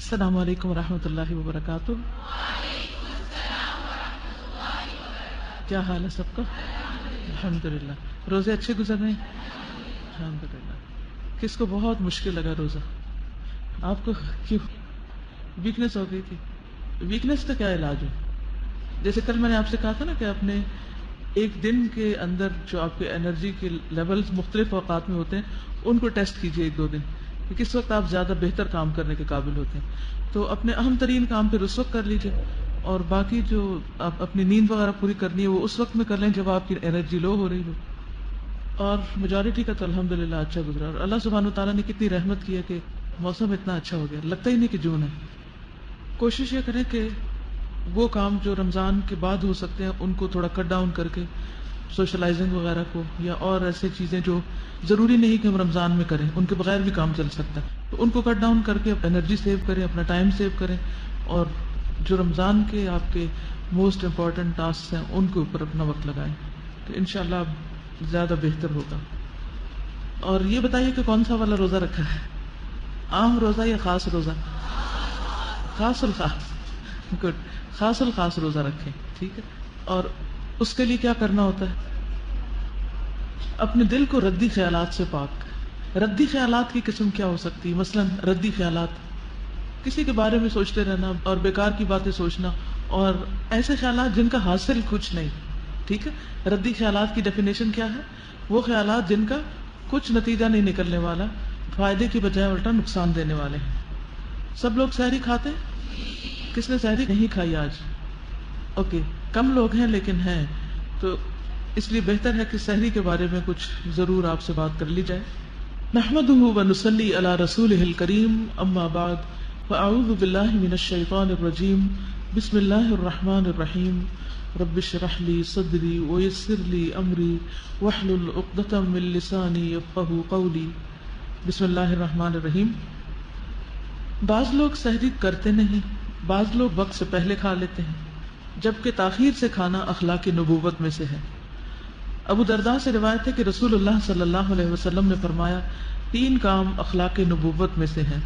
السلام علیکم ورحمۃ اللہ وبرکاتہ. کیا حال ہے سب کا؟ الحمدللہ. روزے اچھے گزر رہے ہیں الحمدللہ. کس کو بہت مشکل لگا روزہ؟ آپ کو کیوں ویکنس ہو گئی تھی؟ ویکنس کا کیا علاج ہے؟ جیسے کل میں نے آپ سے کہا تھا نا کہ اپنے ایک دن کے اندر جو آپ کے انرجی کے لیولز مختلف اوقات میں ہوتے ہیں ان کو ٹیسٹ کیجیے ایک دو دن کہ کس وقت آپ زیادہ بہتر کام کرنے کے قابل ہوتے ہیں. تو اپنے اہم ترین کام پھر اس وقت کر لیجیے، اور باقی جو آپ اپنی نیند وغیرہ پوری کرنی ہے وہ اس وقت میں کر لیں جب آپ کی انرجی لو ہو رہی ہو. اور میجورٹی کا تو الحمدللہ اچھا گزرا، اور اللہ سبحانہ وتعالیٰ نے کتنی رحمت کی ہے کہ موسم اتنا اچھا ہو گیا، لگتا ہی نہیں کہ جون ہے. کوشش یہ کریں کہ وہ کام جو رمضان کے بعد ہو سکتے ہیں ان کو تھوڑا کٹ ڈاؤن کر کے، سوشلائزنگ وغیرہ کو یا اور ایسے چیزیں جو ضروری نہیں کہ ہم رمضان میں کریں، ان کے بغیر بھی کام چل سکتا ہے، تو ان کو کٹ ڈاؤن کر کے انرجی سیو کریں، اپنا ٹائم سیو کریں، اور جو رمضان کے آپ کے موسٹ امپورٹنٹ ٹاسک ہیں ان کے اوپر اپنا وقت لگائیں، تو انشاءاللہ زیادہ بہتر ہوگا. اور یہ بتائیے کہ کون سا والا روزہ رکھا ہے؟ عام روزہ یا خاص روزہ؟ خاص الخاص. گڈ. خاص الخاص روزہ رکھیں، ٹھیک ہے. اور اس کے لیے کیا کرنا ہوتا ہے؟ اپنے دل کو ردی خیالات سے پاک. ردی خیالات کی قسم کیا ہو سکتی ہے؟ مثلا ردی خیالات، کسی کے بارے میں سوچتے رہنا اور بیکار کی باتیں سوچنا، اور ایسے خیالات جن کا حاصل کچھ نہیں. ٹھیک ہے. ردی خیالات کی ڈیفینیشن کیا ہے؟ وہ خیالات جن کا کچھ نتیجہ نہیں نکلنے والا، فائدے کی بجائے الٹا نقصان دینے والے ہیں. سب لوگ سحری کھاتے ہیں؟ کس نے سحری نہیں کھائی آج؟ اوکے. کم لوگ ہیں لیکن ہیں، تو اس لیے بہتر ہے کہ سحری کے بارے میں کچھ ضرور آپ سے بات کر لی جائے. نحمده ونصلي على رسوله الكريم، اما بعد فاعوذ بالله من الشيطان الرجيم. بسم الله الرحمن الرحيم. رب اشرح لي صدري ويسر لي امري واحلل عقدة من لساني يفقهوا قولي. بسم اللہ الرحمن الرحیم. بعض لوگ سحری کرتے نہیں، بعض لوگ وقت سے پہلے کھا لیتے ہیں، جبکہ تاخیر سے کھانا اخلاق نبوت میں سے ہے. ابو درداء سے روایت ہے کہ رسول اللہ صلی اللہ علیہ وسلم نے فرمایا، 3 کام اخلاق نبوت میں سے ہیں: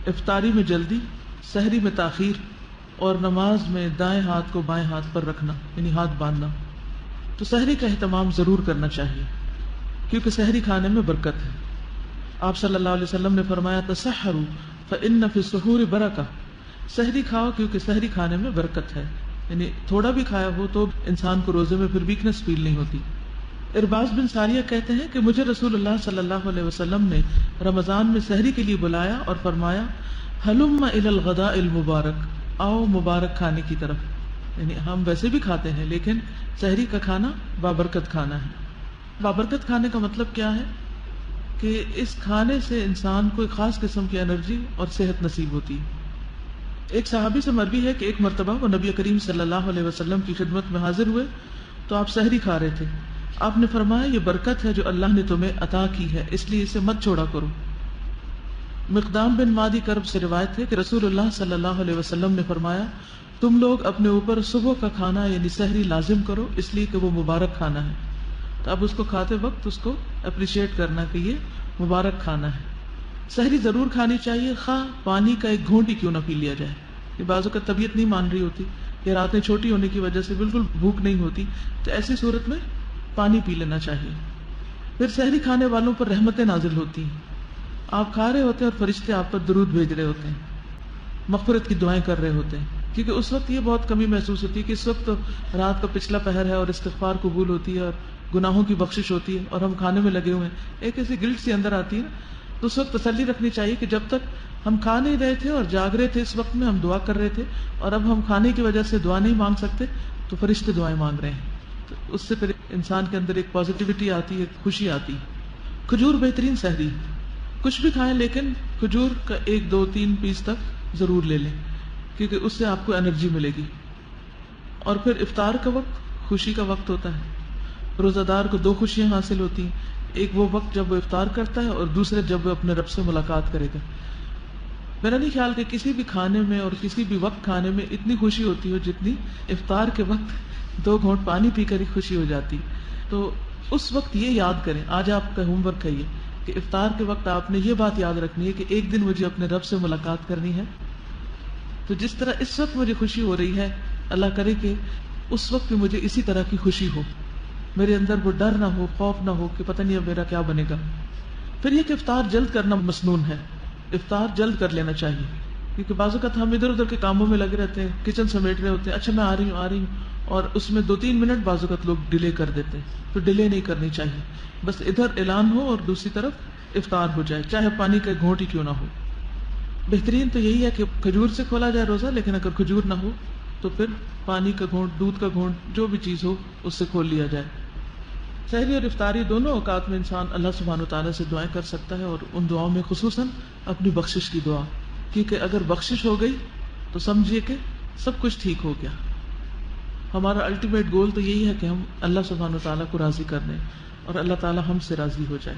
افطاری میں جلدی، سحری میں تاخیر، اور نماز میں دائیں ہاتھ کو بائیں ہاتھ پر رکھنا، یعنی ہاتھ باندھنا. تو سحری کا اہتمام ضرور کرنا چاہیے کیونکہ سحری کھانے میں برکت ہے. آپ صلی اللہ علیہ وسلم نے فرمایا، تسحروا فإن فی السحور برکہ. سحری کھاؤ کیونکہ سحری کھانے میں برکت ہے، یعنی تھوڑا بھی کھایا ہو تو انسان کو روزے میں پھر ویکنس فیل نہیں ہوتی. ارباز بن ساریہ کہتے ہیں کہ مجھے رسول اللہ صلی اللہ علیہ وسلم نے رمضان میں سحری کے لیے بلایا اور فرمایا، ہلم الی الغداء المبارک، آؤ مبارک کھانے کی طرف. یعنی ہم ویسے بھی کھاتے ہیں لیکن سحری کا کھانا بابرکت کھانا ہے. بابرکت کھانے کا مطلب کیا ہے؟ کہ اس کھانے سے انسان کو ایک خاص قسم کی انرجی اور صحت نصیب ہوتی ہے. ایک صحابی سے مروی ہے کہ ایک مرتبہ وہ نبی کریم صلی اللہ علیہ وسلم کی خدمت میں حاضر ہوئے تو آپ سحری کھا رہے تھے. آپ نے فرمایا، یہ برکت ہے جو اللہ نے تمہیں عطا کی ہے، اس لیے اسے مت چھوڑا کرو. مقدام بن مادی کرب سے روایت ہے کہ رسول اللہ صلی اللہ علیہ وسلم نے فرمایا، تم لوگ اپنے اوپر صبح کا کھانا یعنی سحری لازم کرو، اس لیے کہ وہ مبارک کھانا ہے. تو اب اس کو کھاتے وقت اس کو اپریشیٹ کرنا کہ یہ مبارک کھانا ہے. سحری ضرور کھانی چاہیے، خواہ پانی کا ایک گھونٹ ہی کیوں نہ پی لیا جائے. یہ بعضوں کا طبیعت نہیں مان رہی ہوتی یا راتیں چھوٹی ہونے کی وجہ سے بالکل بھوک نہیں ہوتی، تو ایسی صورت میں پانی پی لینا چاہیے. پھر سحری کھانے والوں پر رحمتیں نازل ہوتی ہیں. آپ کھا رہے ہوتے ہیں اور فرشتے آپ پر درود بھیج رہے ہوتے ہیں، مغفرت کی دعائیں کر رہے ہوتے ہیں، کیونکہ اس وقت یہ بہت کمی محسوس ہوتی ہے کہ اس وقت تو رات کا پچھلا پہر ہے اور استغفار قبول ہوتی ہے اور گناہوں کی بخشش ہوتی ہے، اور ہم کھانے میں لگے ہوئے ہیں. ایک ایسی گلٹ سی اندر آتی ہے نا، تو اس وقت تسلی رکھنی چاہیے کہ جب تک ہم کھا نہیں رہے تھے اور جاگ رہے تھے اس وقت میں ہم دعا کر رہے تھے، اور اب ہم کھانے کی وجہ سے دعا نہیں مانگ سکتے تو فرشتے دعائیں مانگ رہے ہیں. تو اس سے پھر انسان کے اندر ایک پازیٹیوٹی آتی ہے، خوشی آتی ہے. کھجور بہترین سحری. کچھ بھی کھائیں لیکن کھجور کا 1 2 3 پیس تک ضرور لے لیں کیونکہ اس سے آپ کو انرجی ملے گی. اور پھر افطار کا وقت خوشی کا وقت ہوتا ہے. روزہ دار کو 2 خوشیاں حاصل ہوتی ہیں، ایک وہ وقت جب وہ افطار کرتا ہے اور دوسرے جب وہ اپنے رب سے ملاقات کرے گا. میرا نہیں خیال کہ کسی بھی کھانے میں اور کسی بھی وقت کھانے میں اتنی خوشی ہوتی ہو جتنی افطار کے وقت 2 گھونٹ پانی پی کر ہی خوشی ہو جاتی. تو اس وقت یہ یاد کریں، آج آپ کا ہوم ورک ہے یہ، کہ افطار کے وقت آپ نے یہ بات یاد رکھنی ہے کہ ایک دن مجھے اپنے رب سے ملاقات کرنی ہے تو جس طرح اس وقت مجھے خوشی ہو رہی ہے، اللہ کرے کہ اس وقت بھی مجھے اسی طرح کی خوشی ہو، میرے اندر وہ ڈر نہ ہو، خوف نہ ہو کہ پتہ نہیں اب میرا کیا بنے گا۔ پھر یہ کہ افطار جلد کرنا مسنون ہے، افطار جلد کر لینا چاہیے، کیونکہ بعض اوقات ہم ادھر ادھر کے کاموں میں لگے رہتے ہیں، کچن سمیٹ رہے ہوتے ہیں، اچھا میں آ رہی ہوں، اور اس میں 2-3 منٹ بعض اوقات لوگ ڈیلے کر دیتے ہیں، تو ڈیلے نہیں کرنی چاہیے، بس ادھر اعلان ہو اور دوسری طرف افطار ہو جائے، چاہے پانی کا گھونٹ ہی کیوں نہ ہو۔ بہترین تو یہی ہے کہ کھجور سے کھولا جائے روزہ، لیکن اگر کھجور نہ ہو تو پھر پانی کا گھونٹ، دودھ کا گھونٹ، جو بھی چیز ہو اس سے کھول لیا جائے۔ سحری اور افطاری دونوں اوقات میں انسان اللہ سبحانہ وتعالیٰ سے دعائیں کر سکتا ہے، اور ان دعاؤں میں خصوصاً اپنی بخشش کی دعا، کیونکہ اگر بخشش ہو گئی تو سمجھیے کہ سب کچھ ٹھیک ہو گیا۔ ہمارا الٹیمیٹ گول تو یہی ہے کہ ہم اللہ سبحانہ وتعالیٰ کو راضی کر دیں اور اللہ تعالیٰ ہم سے راضی ہو جائے۔